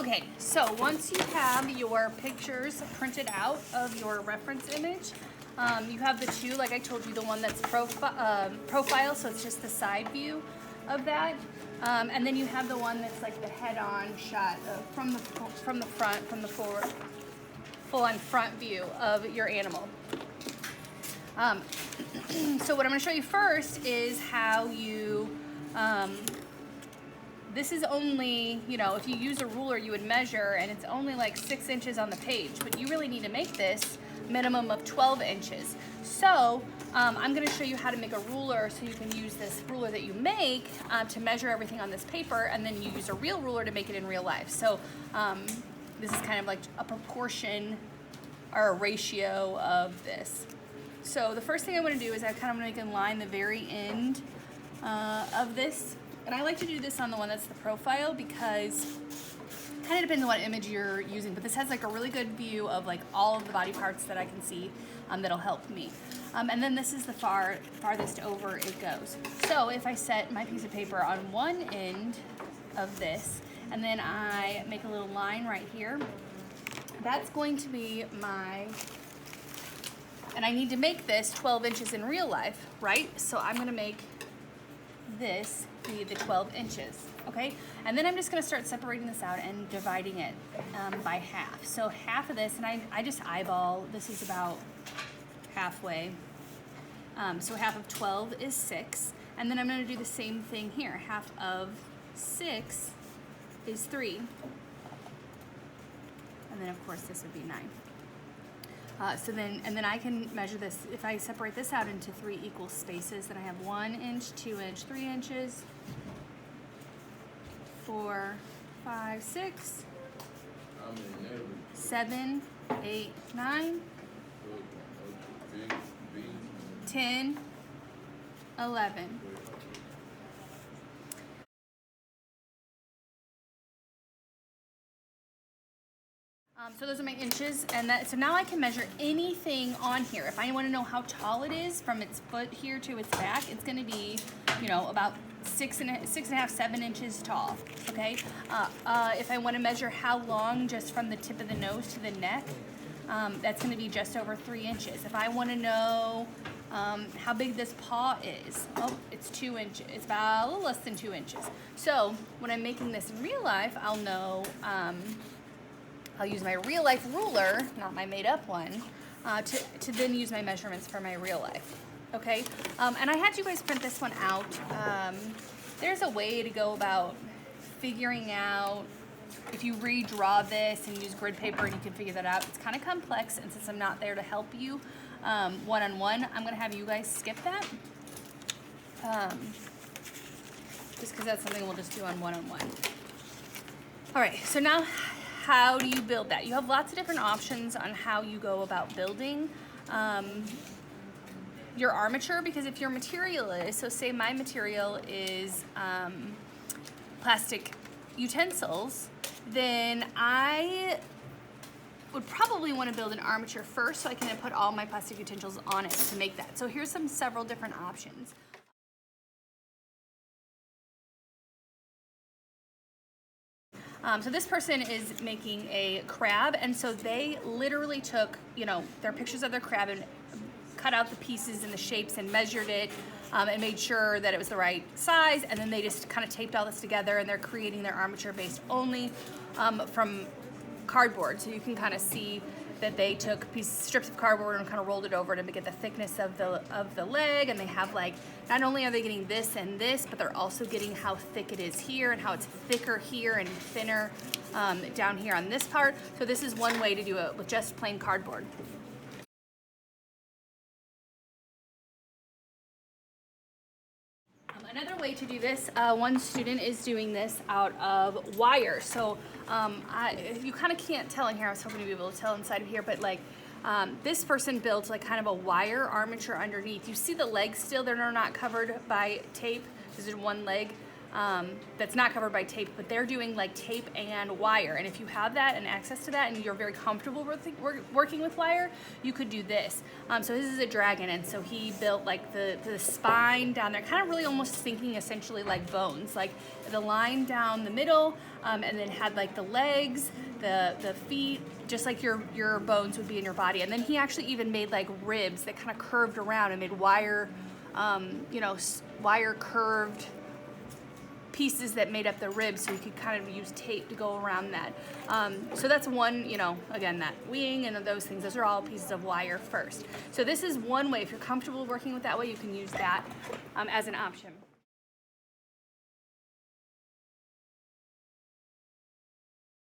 Okay, so once you have your pictures printed out of your reference image, you have the two, like I told you, the one that's profile, so it's just the side view of that, and then you have the one that's like the head-on shot from the front, from the full-on front view of your animal. So what I'm going to show you first is how you. This is only, you know, if you use a ruler, you would measure, and it's only like 6 inches on the page, but you really need to make this minimum of 12 inches. So I'm going to show you how to make a ruler so you can use this ruler that you make to measure everything on this paper, and then you use a real ruler to make it in real life. So this is kind of like a proportion or a ratio of this. So the first thing I'm going to do is I kind of make a line the very end of this. And I like to do this on the one that's the profile because it kind of depends on what image you're using, but this has like a really good view of like all of the body parts that I can see that'll help me. And then this is the farthest over it goes. So if I set my piece of paper on one end of this, and then I make a little line right here, that's going to be my, and I need to make this 12 inches in real life, right? So I'm gonna make this be the 12 inches, okay? And then I'm just gonna start separating this out and dividing it by half. So half of this, and I just eyeball, this is about halfway. So half of 12 is 6. And then I'm gonna do the same thing here. Half of 6 is 3. And then of course this would be 9. And then I can measure this. If I separate this out into 3 equal spaces, then I have 1 inch, 2 inch, 3 inches, 4, 5, 6, 7, 8, 9, 10, 11. So those are my inches, and so now I can measure anything on here. If I want to know how tall it is from its foot here to its back, it's going to be, you know, about 6.5, 7 inches tall. Okay. If I want to measure how long just from the tip of the nose to the neck, that's going to be just over 3 inches. If I want to know how big this paw is, oh, it's 2 inches. It's about a little less than 2 inches. So when I'm making this in real life, I'll know. I'll use my real life ruler, not my made up one, to then use my measurements for my real life. Okay, and I had you guys print this one out. There's a way to go about figuring out if you redraw this and use grid paper, and you can figure that out. It's kind of complex, and since I'm not there to help you one-on-one, I'm going to have you guys skip that. Just because that's something we'll just do on one-on-one. All right, so now how do you build that? You have lots of different options on how you go about building your armature, because if your material is, so say my material is plastic utensils, then I would probably want to build an armature first so I can put all my plastic utensils on it to make that. So here's several different options. So this person is making a crab, and so they literally took, you know, their pictures of their crab and cut out the pieces and the shapes and measured it and made sure that it was the right size, and then they just kind of taped all this together, and they're creating their armature based only from cardboard. So you can kind of see that they took strips of cardboard and kind of rolled it over to get the thickness of the leg, and they have like, not only are they getting this and this, but they're also getting how thick it is here and how it's thicker here and thinner down here on this part. So this is one way to do it with just plain cardboard. Another way to do this, one student is doing this out of wire. So you kind of can't tell in here. I was hoping to be able to tell inside of here, but like this person built like kind of a wire armature underneath. You see the legs still, they're not covered by tape. This is one leg that's not covered by tape, but they're doing like tape and wire. And if you have that and access to that and you're very comfortable with working with wire, you could do this. So this is a dragon, and so he built like the spine down there, kind of really almost thinking essentially like bones, like the line down the middle, and then had like the legs, the feet, just like your bones would be in your body. And then he actually even made like ribs that kind of curved around and made wire, wire curved pieces that made up the ribs, so you could kind of use tape to go around that. So that's one, again, that wing and those things, those are all pieces of wire first. So this is one way. If you're comfortable working with that way, you can use that as an option.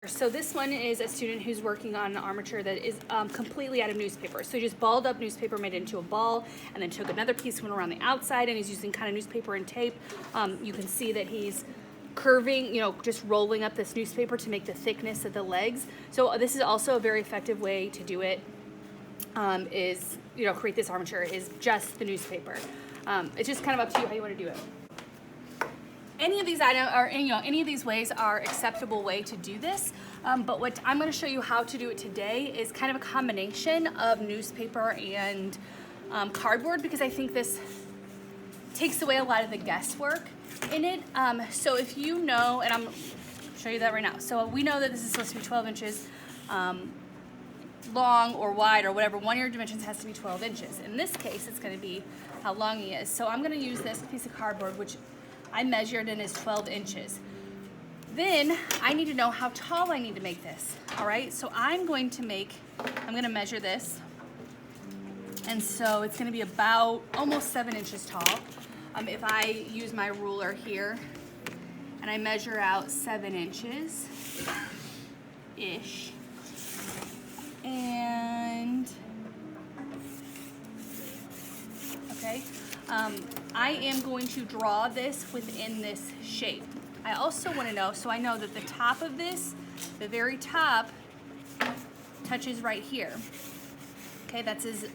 So this one is a student who's working on an armature that is completely out of newspaper. So he just balled up newspaper, made it into a ball, and then took another piece, went around the outside, and he's using kind of newspaper and tape. You can see that he's curving, just rolling up this newspaper to make the thickness of the legs. So this is also a very effective way to do it, create this armature, is just the newspaper. It's just kind of up to you how you want to do it. Any of these items, or any of these ways are acceptable way to do this. But what I'm going to show you how to do it today is kind of a combination of newspaper and cardboard, because I think this takes away a lot of the guesswork in it. So if you know, and I'm going to show you that right now. So we know that this is supposed to be 12 inches long or wide or whatever. One of your dimensions has to be 12 inches. In this case, it's going to be how long he is. So I'm going to use this piece of cardboard, which I measured and is 12 inches. Then I need to know how tall I need to make this. All right, so I'm going to measure this. And so it's gonna be about almost 7 inches tall. If I use my ruler here and I measure out 7 inches-ish, and okay, I am going to draw this within this shape. I also want to know, so I know that the top of this, the very top, touches right here. Okay, that's his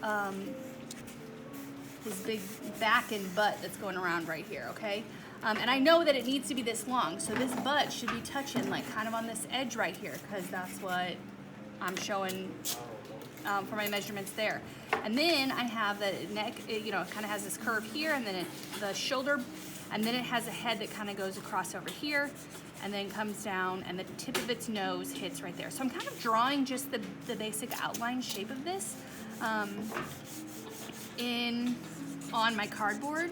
big back and butt that's going around right here, okay? And I know that it needs to be this long, so this butt should be touching like kind of on this edge right here, because that's what I'm showing for my measurements there. And then I have the neck, it kind of has this curve here, and then the shoulder, and then it has a head that kind of goes across over here, and then comes down, and the tip of its nose hits right there. So I'm kind of drawing just the basic outline shape of this on my cardboard.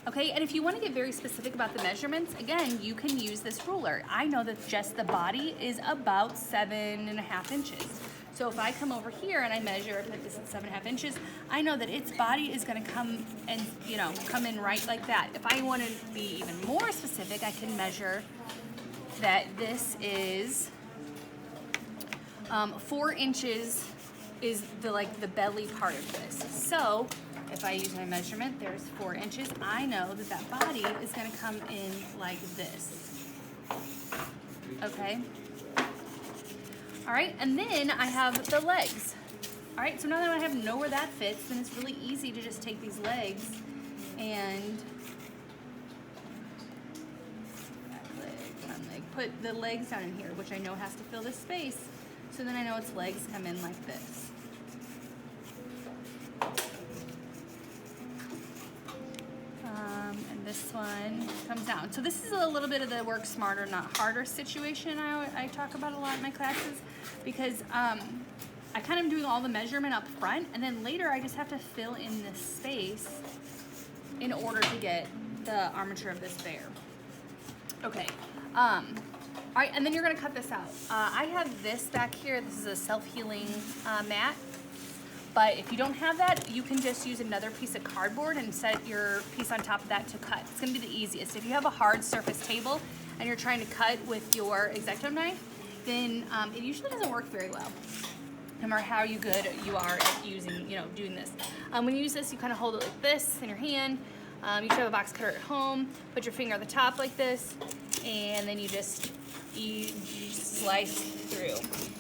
Okay, and if you want to get very specific about the measurements, again, you can use this ruler. I know that just the body is about 7.5 inches. So if I come over here and I measure, like this is 7.5 inches, I know that its body is going to come and, come in right like that. If I want to be even more specific, I can measure that this is 4 inches is the belly part of this. So if I use my measurement, there's 4 inches. I know that that body is going to come in like this. Okay. All right, and then I have the legs. All right, so now that I know where that fits, then it's really easy to just take these legs and put the legs down in here, which I know has to fill this space. So then I know its legs come in like this. And this one comes down. So this is a little bit of the work smarter, not harder situation I talk about a lot in my classes, because I kind of doing all the measurement up front, and then later I just have to fill in this space in order to get the armature of this bear. Okay. All right, and then you're gonna cut this out. I have this back here. This is a self-healing mat. But if you don't have that, you can just use another piece of cardboard and set your piece on top of that to cut. It's gonna be the easiest. If you have a hard surface table and you're trying to cut with your X-Acto knife, then it usually doesn't work very well, no matter how good you are at using, doing this. When you use this, you kind of hold it like this in your hand. You should have a box cutter at home. Put your finger on the top like this, and then you just slice through.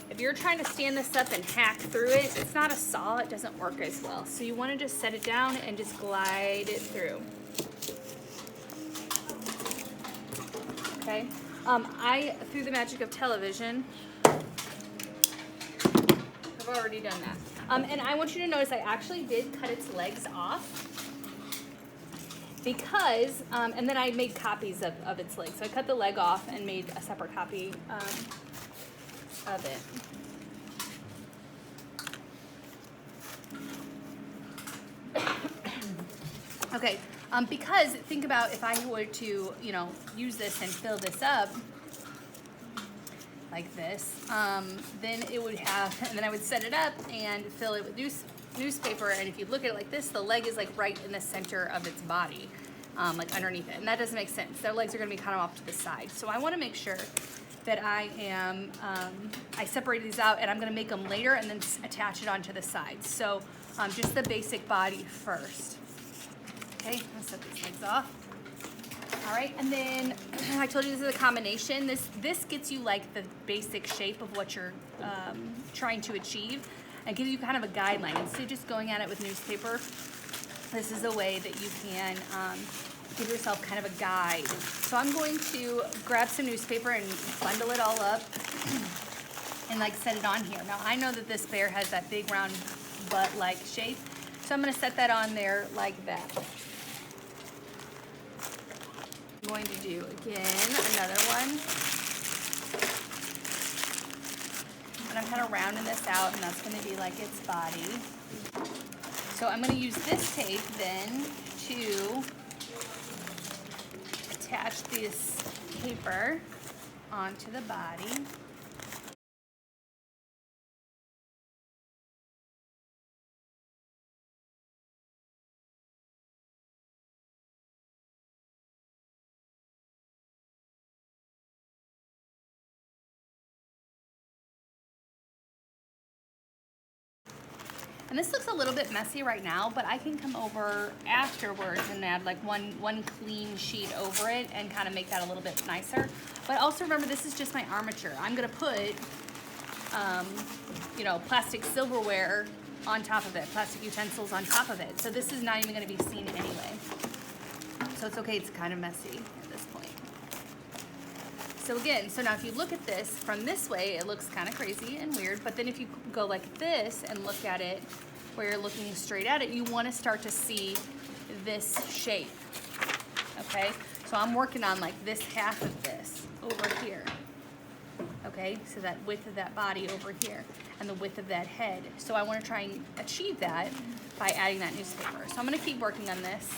If you're trying to stand this up and hack through it, it's not a saw, it doesn't work as well. So you want to just set it down and just glide it through. okay? Through the magic of television, I've already done that. And I want you to notice I actually did cut its legs off because, and then I made copies of its legs. So I cut the leg off and made a separate copy of it. Okay, because think about if I were to, you know, use this and fill this up like this, then it would have, and then I would set it up and fill it with newspaper, and if you look at it like this, the leg is like right in the center of its body, like underneath it, and that doesn't make sense. Their legs are gonna be kind of off to the side. So I wanna make sure that I am, I separated these out, and I'm gonna make them later and then attach it onto the sides. So just the basic body first. Okay, I'm gonna set these legs off. All right, and then I told you this is a combination. This gets you like the basic shape of what you're trying to achieve and gives you kind of a guideline. Instead of just going at it with newspaper, this is a way that you can give yourself kind of a guide. So I'm going to grab some newspaper and bundle it all up and like set it on here. Now I know that this bear has that big round butt-like shape, so I'm gonna set that on there like that. I'm going to do again another one, and I'm kind of rounding this out, and that's going to be like its body. So I'm going to use this tape then to attach this paper onto the body. And this looks a little bit messy right now, but I can come over afterwards and add like one clean sheet over it and kind of make that a little bit nicer. But also remember, this is just my armature. I'm gonna put, you know, plastic silverware on top of it, plastic utensils on top of it. So this is not even gonna be seen anyway. So it's okay, it's kind of messy at this point. So again, so now if you look at this from this way, it looks kind of crazy and weird, but then if you go like this and look at it where you're looking straight at it, you want to start to see this shape, okay? So I'm working on like this half of this over here, okay? So that width of that body over here and the width of that head. So I want to try and achieve that by adding that newspaper. So I'm going to keep working on this.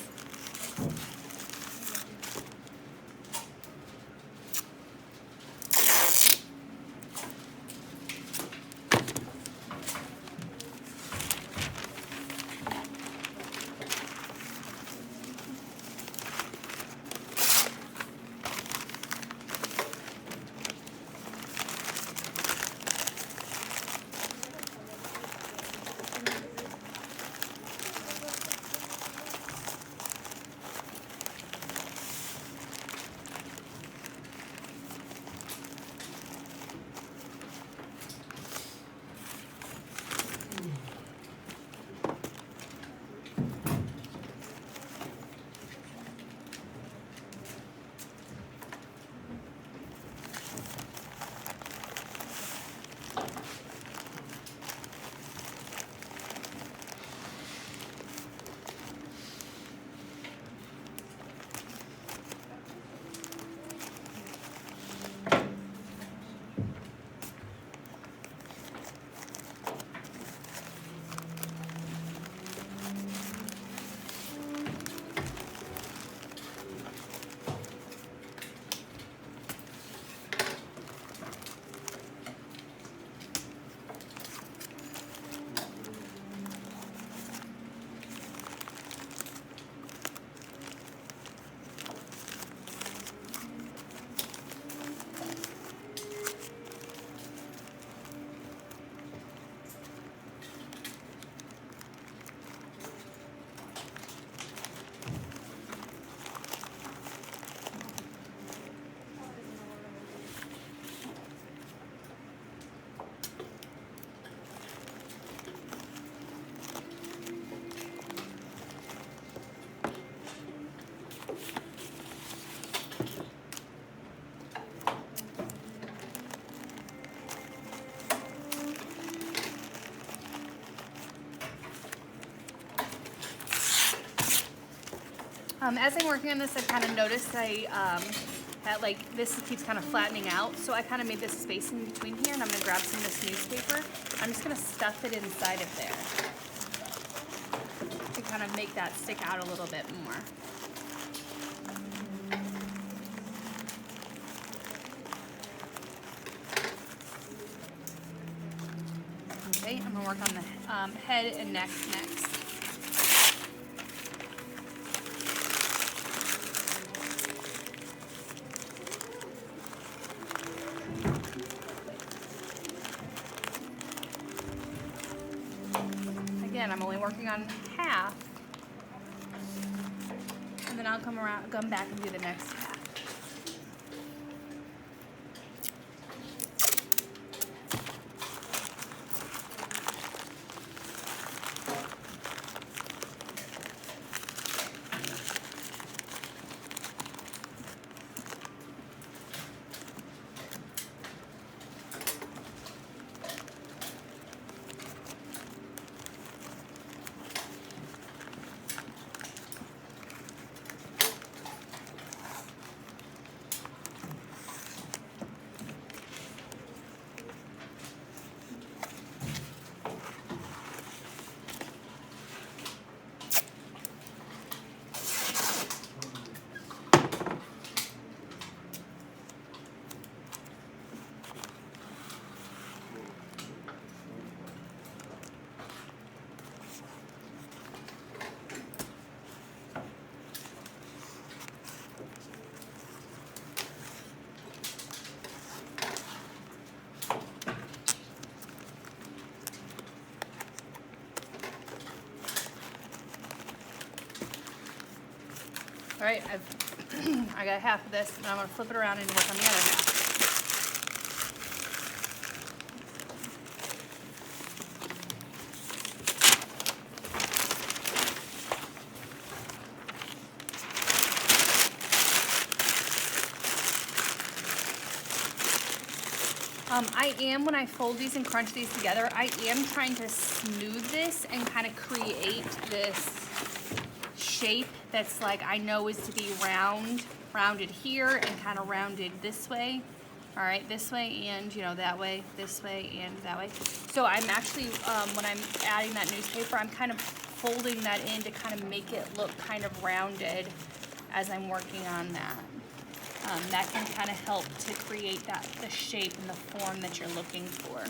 As I'm working on this, I kind of noticed that like this keeps kind of flattening out. So I kind of made this space in between here, and I'm gonna grab some of this newspaper. I'm just gonna stuff it inside of there to kind of make that stick out a little bit more. Okay, I'm gonna work on the head and neck next. Again, I'm only working on half, and then I'll come back and do the next half. All right, I got half of this, and I'm gonna flip it around and work on the other half. When I fold these and crunch these together, I am trying to smooth this and kind of create this shape that's like I know is to be rounded here and kind of rounded this way. All right, this way and that way, this way and that way. So I'm actually, when I'm adding that newspaper, I'm kind of folding that in to kind of make it look kind of rounded as I'm working on that. That can kind of help to create the shape and the form that you're looking for.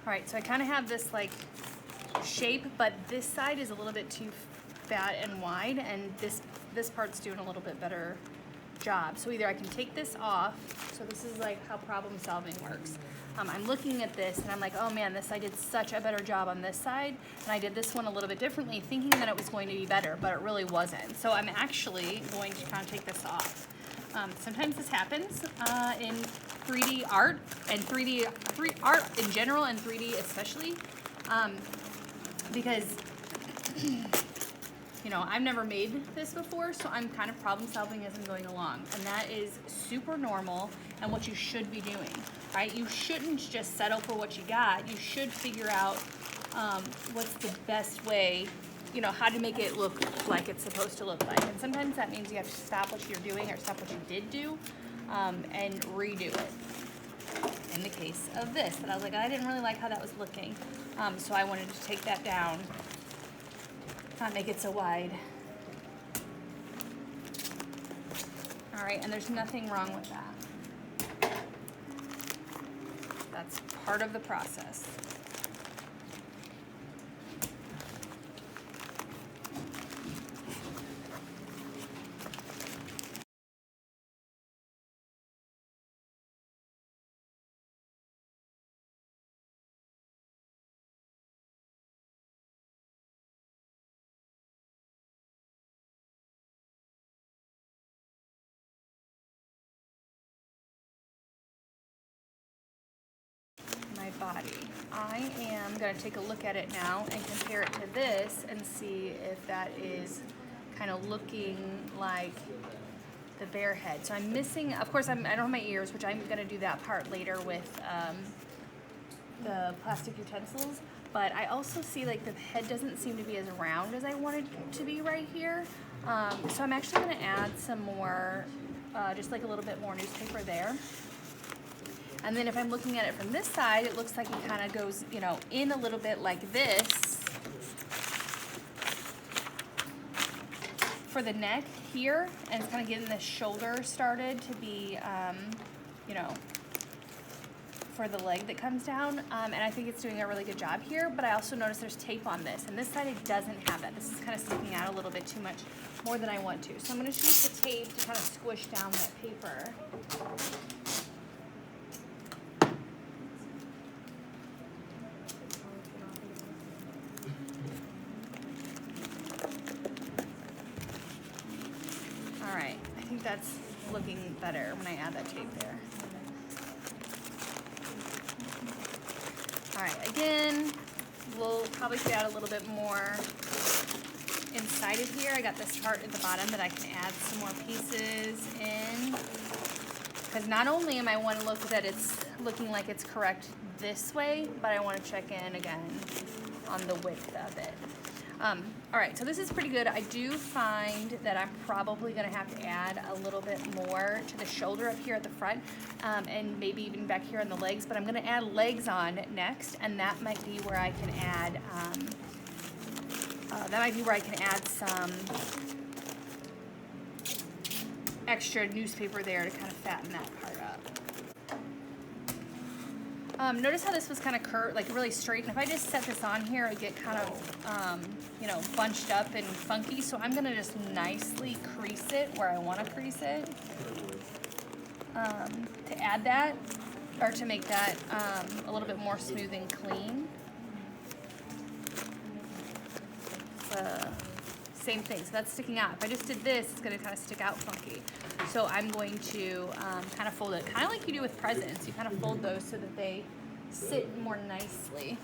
All right, so I kind of have this like shape, but this side is a little bit too fat and wide, and this part's doing a little bit better job. So either I can take this off, so this is like how problem solving works. I'm looking at this and I'm like, oh man, I did such a better job on this side, and I did this one a little bit differently, thinking that it was going to be better, but it really wasn't. So I'm actually going to kind of take this off. Sometimes this happens in 3D art and 3D art in general and 3D especially, because I've never made this before, so I'm kind of problem solving as I'm going along, and that is super normal and what you should be doing, right? You shouldn't just settle for what you got. You should figure out what's the best way, how to make it look like it's supposed to look like. And sometimes that means you have to stop what you're doing or stop what you did do and redo it. In the case of this, but I was like, I didn't really like how that was looking, so I wanted to take that down Not make it so wide. All right, and there's nothing wrong with that. That's part of the process. My body. I am going to take a look at it now and compare it to this and see if that is kind of looking like the bear head. So I'm missing, of course, I don't have my ears, which I'm going to do that part later with the plastic utensils. But I also see like the head doesn't seem to be as round as I wanted it to be right here. So I'm actually going to add some more, just like a little bit more newspaper there. And then if I'm looking at it from this side, it looks like it kind of goes, you know, in a little bit like this for the neck here, and it's kind of getting the shoulder started to be, you know, for the leg that comes down. And I think it's doing a really good job here, but I also notice there's tape on this, and this side it doesn't have that. This is kind of sticking out a little bit too much, more than I want to. So I'm going to use the tape to kind of squish down that paper. Alright, I think that's looking better when I add that tape there. Alright, again, we'll probably add a little bit more inside of here. I got this part at the bottom that I can add some more pieces in. Because not only am I want to look that it's looking like it's correct this way, but I want to check in again on the width of it. All right, so this is pretty good. I do find that I'm probably going to have to add a little bit more to the shoulder up here at the front, and maybe even back here on the legs, but I'm going to add legs on next, and that might be where I can add, some extra newspaper there to kind of fatten that part up. Notice how this was kind of curved, like really straight, and if I just set this on here, it get kind of, you know, bunched up and funky, so I'm going to just nicely crease it where I want to crease it to add that, or to make that a little bit more smooth and clean. Same thing, so that's sticking out. If I just did this, it's going to kind of stick out funky. So I'm going to kind of fold it, kind of like you do with presents. You kind of fold those so that they sit more nicely.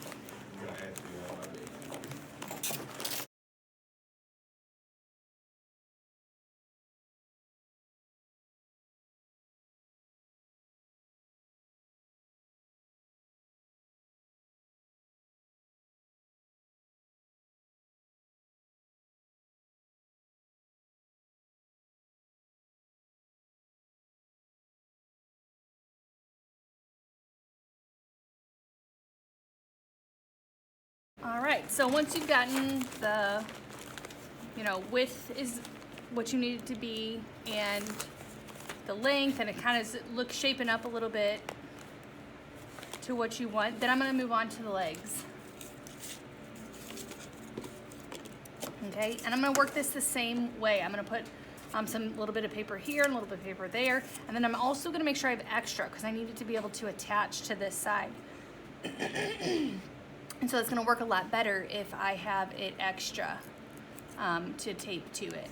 All right, so once you've gotten the, you know, width is what you need it to be, and the length, and it kind of looks shaping up a little bit to what you want, then I'm going to move on to the legs. Okay, and I'm going to work this the same way. I'm going to put some little bit of paper here and a little bit of paper there, and then I'm also going to make sure I have extra because I need it to be able to attach to this side. And so it's going to work a lot better if I have it extra to tape to it.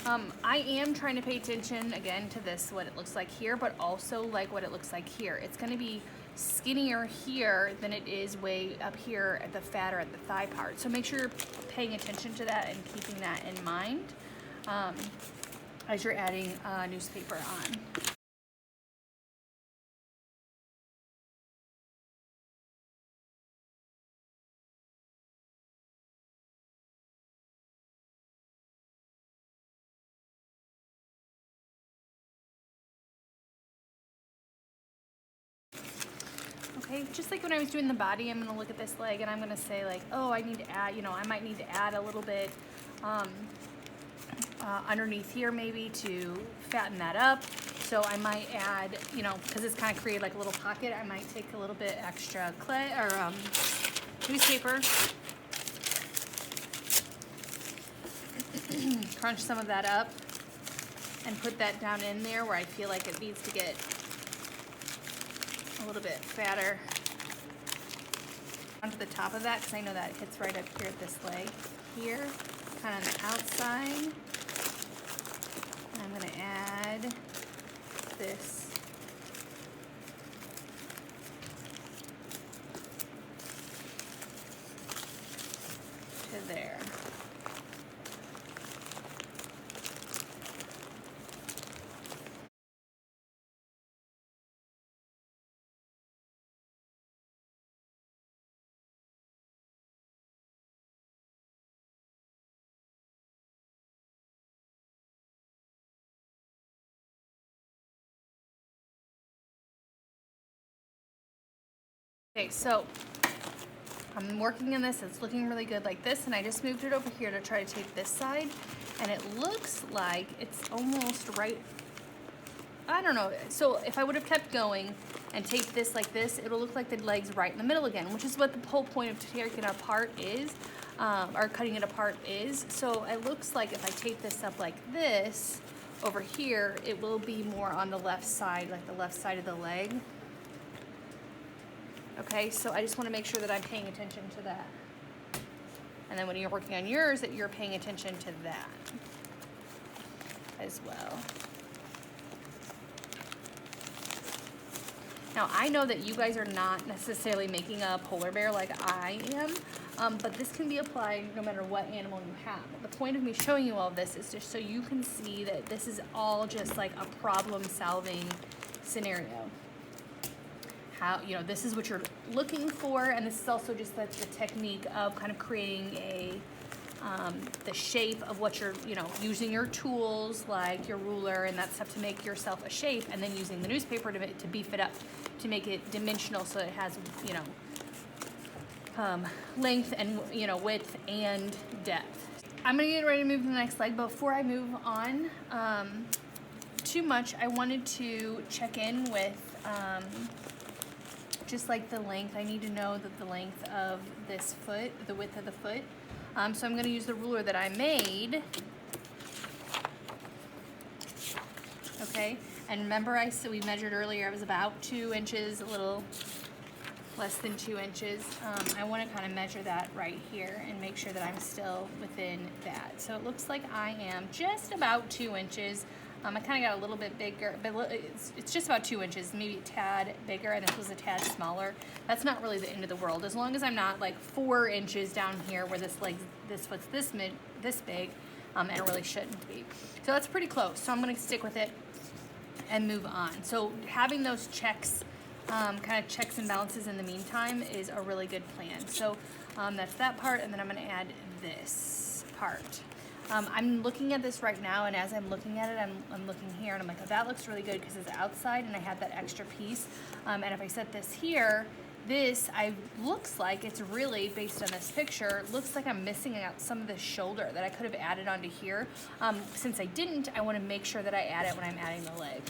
I am trying to pay attention again to this, what it looks like here, but also like what it looks like here. It's gonna be skinnier here than it is way up here at the fat or at the thigh part. So make sure you're paying attention to that and keeping that in mind as you're adding newspaper on. Okay, just like when I was doing the body, I'm gonna look at this leg and I'm gonna say like, oh, I need to add, I might need to add a little bit underneath here maybe to fatten that up. So I might add, because it's kind of created like a little pocket, I might take a little bit extra clay or newspaper, crunch some of that up and put that down in there where I feel like it needs to get a little bit fatter onto the top of that, because I know that hits right up here at this leg here, kind of on the outside. And I'm going to add this to there. Okay, so I'm working in this, it's looking really good like this, and I just moved it over here to try to tape this side, and it looks like it's almost right, I don't know. So if I would have kept going and taped this like this, it'll look like the leg's right in the middle again, which is what the whole point of taking it apart is, or cutting it apart is. So it looks like if I tape this up like this over here, it will be more on the left side, like the left side of the leg. Okay, so I just want to make sure that I'm paying attention to that. And then when you're working on yours, that you're paying attention to that as well. Now, I know that you guys are not necessarily making a polar bear like I am, but this can be applied no matter what animal you have. The point of me showing you all of this is just so you can see that this is all just like a problem-solving scenario. How, this is what you're looking for, and this is also just the technique of kind of creating the shape of what you're, using your tools like your ruler and that stuff to make yourself a shape, and then using the newspaper to beef it up, to make it dimensional so it has, length and, width and depth. I'm gonna get ready to move to the next leg. Before I move on too much, I wanted to check in with just like the length. I need to know that the length of this foot, the width of the foot. So I'm going to use the ruler that I made. Okay, and remember we measured earlier, it was about 2 inches, a little less than 2 inches. I want to kind of measure that right here and make sure that I'm still within that. So it looks like I am just about 2 inches. I kind of got a little bit bigger, but it's just about 2 inches, maybe a tad bigger, and this was a tad smaller. That's not really the end of the world. As long as I'm not like 4 inches down here where this foot's this big, and it really shouldn't be. So that's pretty close. So I'm gonna stick with it and move on. So having those checks, kind of checks and balances in the meantime is a really good plan. So that's that part, and then I'm gonna add this part. I'm looking at this right now, and as I'm looking at it, I'm looking here, and I'm like, oh, that looks really good because it's outside, and I have that extra piece. And if I set this here, looks like it's really, based on this picture, looks like I'm missing out some of the shoulder that I could have added onto here. Since I didn't, I want to make sure that I add it when I'm adding the leg.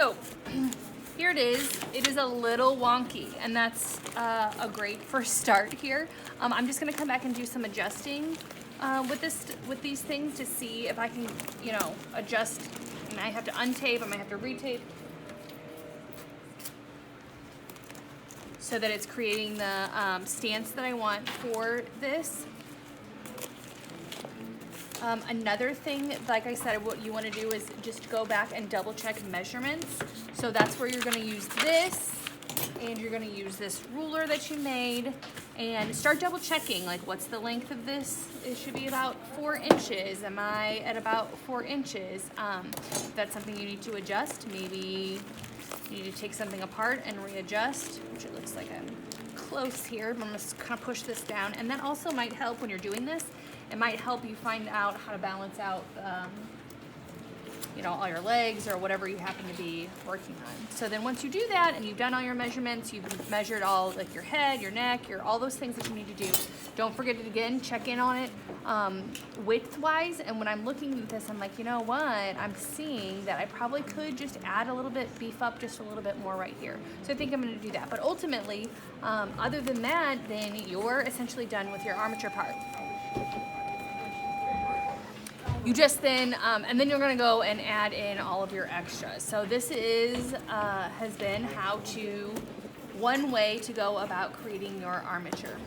So here it is. It is a little wonky, and that's a great first start here. I'm just gonna come back and do some adjusting with these things to see if I can, you know, adjust. And I have to untape, I might have to retape, so that it's creating the stance that I want for this. Another thing, like I said, what you want to do is just go back and double check measurements. So that's where you're going to use this, and you're going to use this ruler that you made, and start double checking, like, what's the length of this? It should be about 4 inches. Am I at about 4 inches? If that's something you need to adjust, maybe you need to take something apart and readjust, which it looks like I'm close here, but I'm just kind of push this down. And that also might help when you're doing this. It might help you find out how to balance out, you know, all your legs or whatever you happen to be working on. So then once you do that and you've done all your measurements, you've measured all, like, your head, your neck, all those things that you need to do. Don't forget it again, check in on it width-wise. And when I'm looking at this, I'm like, you know what? I'm seeing that I probably could just add a little bit, beef up just a little bit more right here. So I think I'm gonna do that. But ultimately, other than that, then you're essentially done with your armature part. You just then, and then you're gonna go and add in all of your extras. So this is, has been one way to go about creating your armature.